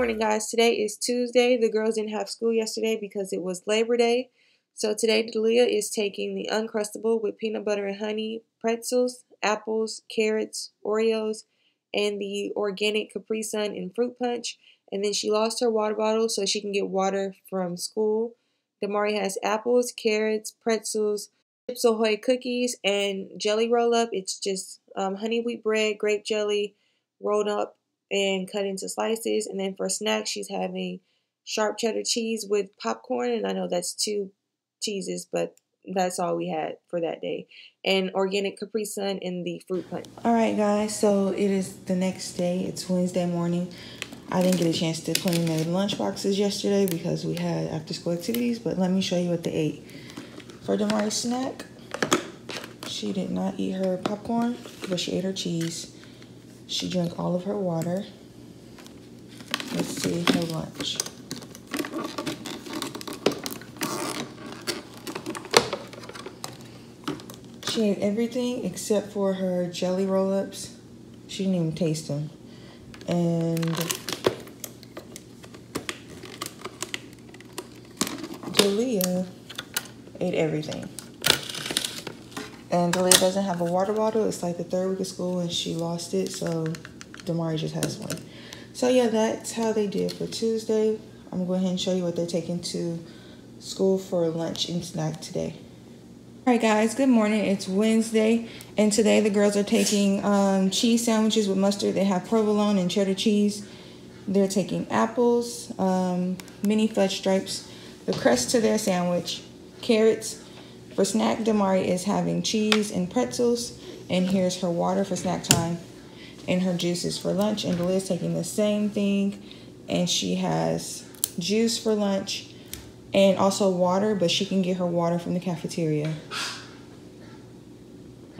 morning, guys. Today is Tuesday. The girls didn't have school yesterday because it was Labor Day. So today Dalia is taking the Uncrustable with peanut butter and honey, pretzels, apples, carrots, Oreos, and the organic Capri Sun and fruit punch. And then she lost her water bottle so she can get water from school. Damari has apples, carrots, pretzels, Chips Ahoy cookies, and jelly roll up. It's just honey wheat bread, grape jelly rolled up and cut into slices. And then for snacks, she's having sharp cheddar cheese with popcorn. And I know that's 2 cheeses, but that's all we had for that day. And organic Capri Sun in the fruit punch. Alright guys, so it is the next day. It's Wednesday morning. I didn't get a chance to clean the lunchboxes yesterday because we had after school activities, but let me show you what they ate. For Damari's snack, she did not eat her popcorn, but she ate her cheese. She drank all of her water. Let's see her lunch. She ate everything except for her jelly roll-ups. She didn't even taste them. And Dalia ate everything. And Dalia doesn't have a water bottle. It's like the 3rd week of school and she lost it, so Damari just has one. So yeah, that's how they did for Tuesday. I'm gonna go ahead and show you what they're taking to school for lunch and snack today. Alright guys, good morning. It's Wednesday and today the girls are taking cheese sandwiches with mustard. They have provolone and cheddar cheese. They're taking apples, mini fudge stripes, the crust to their sandwich, carrots. For snack, Damari is having cheese and pretzels, and here's her water for snack time, and her juices for lunch. And Dalia's taking the same thing, and she has juice for lunch, and also water, but she can get her water from the cafeteria.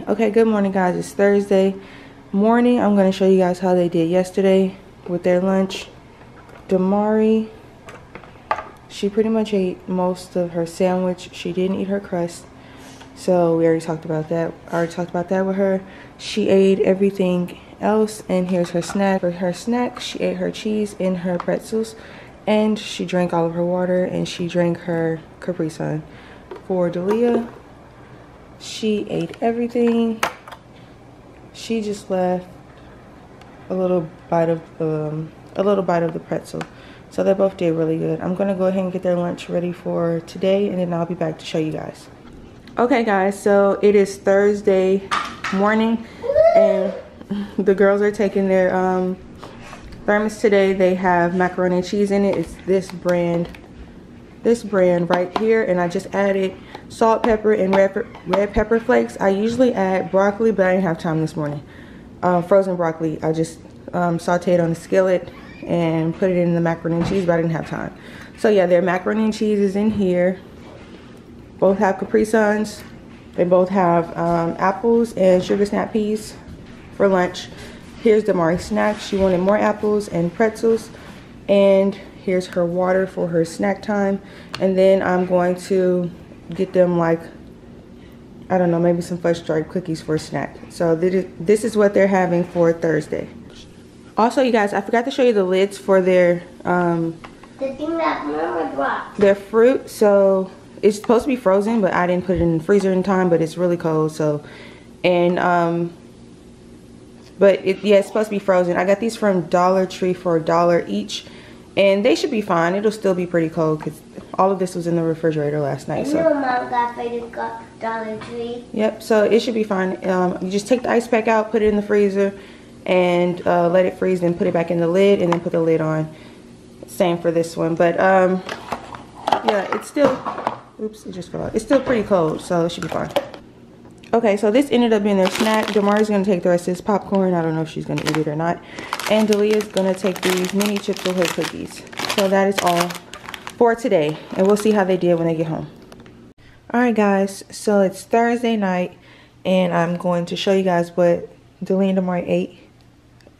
Okay, good morning, guys. It's Thursday morning. I'm going to show you guys how they did yesterday with their lunch. Damari, she pretty much ate most of her sandwich. She didn't eat her crust. So we already talked about that. I already talked about that with her. She ate everything else. And here's her snack. For her snack, she ate her cheese and her pretzels. And she drank all of her water. And she drank her Capri Sun. For Dalia, she ate everything. She just left a little bite of the pretzel. So they both did really good. I'm gonna go ahead and get their lunch ready for today, and then I'll be back to show you guys. Okay guys, so it is Thursday morning and the girls are taking their thermos today. They have macaroni and cheese in it. It's this brand right here, and I just added salt, pepper, and red pepper flakes. I usually add broccoli, but I didn't have time this morning. Frozen broccoli. I just sauteed on the skillet and put it in the macaroni and cheese, but I didn't have time. So yeah, their macaroni and cheese is in here. Both have Capri Suns. They both have apples and sugar snap peas for lunch. Here's Damari's snack. She wanted more apples and pretzels. And here's her water for her snack time. And then I'm going to get them, like, I don't know, maybe some fudge stripe cookies for a snack. So this is what they're having for Thursday. Also, you guys, I forgot to show you the lids for their their fruit. So it's supposed to be frozen, but I didn't put it in the freezer in time, but it's really cold. So, and but yeah, it's supposed to be frozen. I got these from Dollar Tree for $1 each, and they should be fine. It'll still be pretty cold because all of this was in the refrigerator last night. And so your mom got Dollar Tree. Yep, so it should be fine. You just take the ice pack out, put it in the freezer, and let it freeze, then put it back in the lid, and then put the lid on. Same for this one, but yeah, it's still, oops, it just fell out. It's still pretty cold, so it should be fine. Okay, so this ended up being their snack. Damari's gonna take the rest of this popcorn. I don't know if she's gonna eat it or not. And Dalia's gonna take these mini Chips Ahoy cookies. So that is all for today, and we'll see how they did when they get home. Alright guys, so it's Thursday night, and I'm going to show you guys what Dalia and Damari ate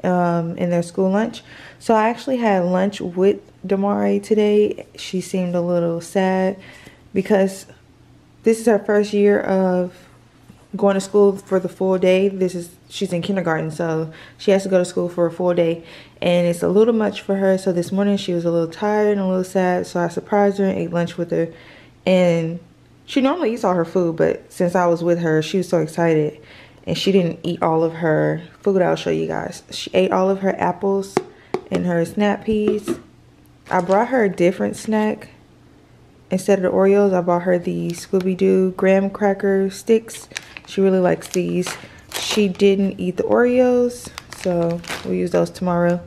in their school lunch. So I actually had lunch with Damari today. She seemed a little sad because this is her first year of going to school for the full day. She's in kindergarten, so she has to go to school for a full day, and it's a little much for her. So this morning she was a little tired and a little sad, so I surprised her and ate lunch with her. And she normally eats all her food, but since I was with her, she was so excited, and she didn't eat all of her food. I'll show you guys. She ate all of her apples and her snap peas. I brought her a different snack. Instead of the Oreos, I bought her the Scooby-Doo graham cracker sticks. She really likes these. She didn't eat the Oreos, so we'll use those tomorrow.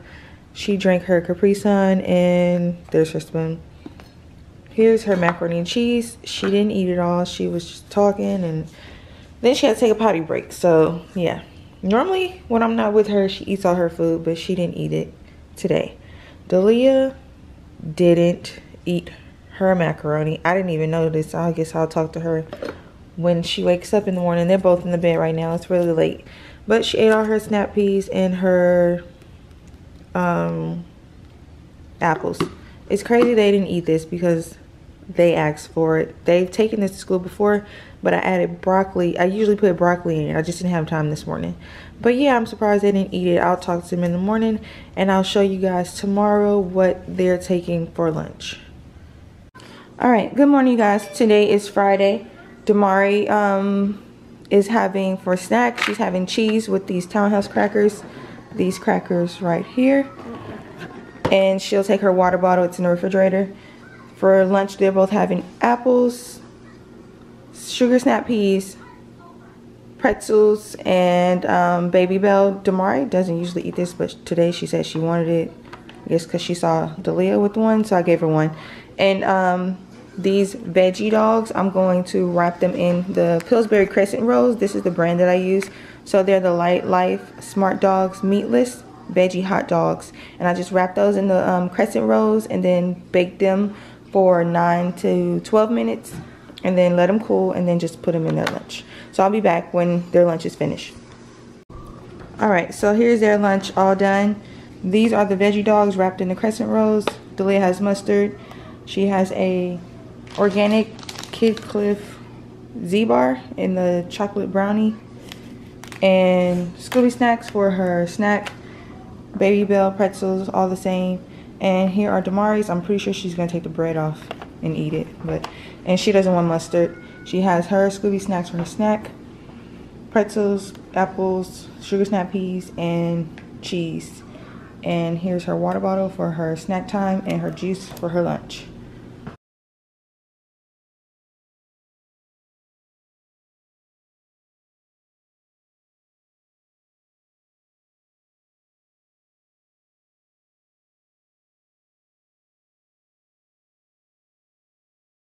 She drank her Capri Sun, and there's her spoon. Here's her macaroni and cheese. She didn't eat it all. She was just talking, and then she had to take a potty break. So, yeah. Normally, when I'm not with her, she eats all her food, but she didn't eat it today. Dalia didn't eat her macaroni. I didn't even notice. I guess I'll talk to her when she wakes up in the morning. They're both in the bed right now. It's really late. But she ate all her snap peas and her apples. It's crazy they didn't eat this because they asked for it. They've taken this to school before, but I added broccoli. I usually put broccoli in it. I just didn't have time this morning. But yeah, I'm surprised they didn't eat it. I'll talk to them in the morning, and I'll show you guys tomorrow what they're taking for lunch. All right, good morning, you guys. Today is Friday. Damari is having for snack, she's having cheese with these Townhouse crackers. These crackers right here. And she'll take her water bottle. It's in the refrigerator. For lunch, they're both having apples, sugar snap peas, pretzels, and Baby Bell. Damari doesn't usually eat this, but today she said she wanted it. I guess because she saw Dalia with one, so I gave her one. And these veggie dogs, I'm going to wrap them in the Pillsbury Crescent rolls. This is the brand that I use. So they're the Light Life Smart Dogs Meatless Veggie Hot Dogs. And I just wrap those in the crescent rolls and then bake them for 9 to 12 minutes. And then let them cool and then just put them in their lunch. So I'll be back when their lunch is finished. Alright, so here's their lunch all done. These are the veggie dogs wrapped in the crescent rolls. Dalia has mustard. She has a organic Kid Cliff Z-Bar in the chocolate brownie, and Scooby Snacks for her snack. Baby Bell pretzels, all the same. And here are Damari's. I'm pretty sure she's gonna take the bread off and eat it, and she doesn't want mustard. She has her Scooby Snacks for her snack, pretzels, apples, sugar snap peas, and cheese. And here's her water bottle for her snack time and her juice for her lunch.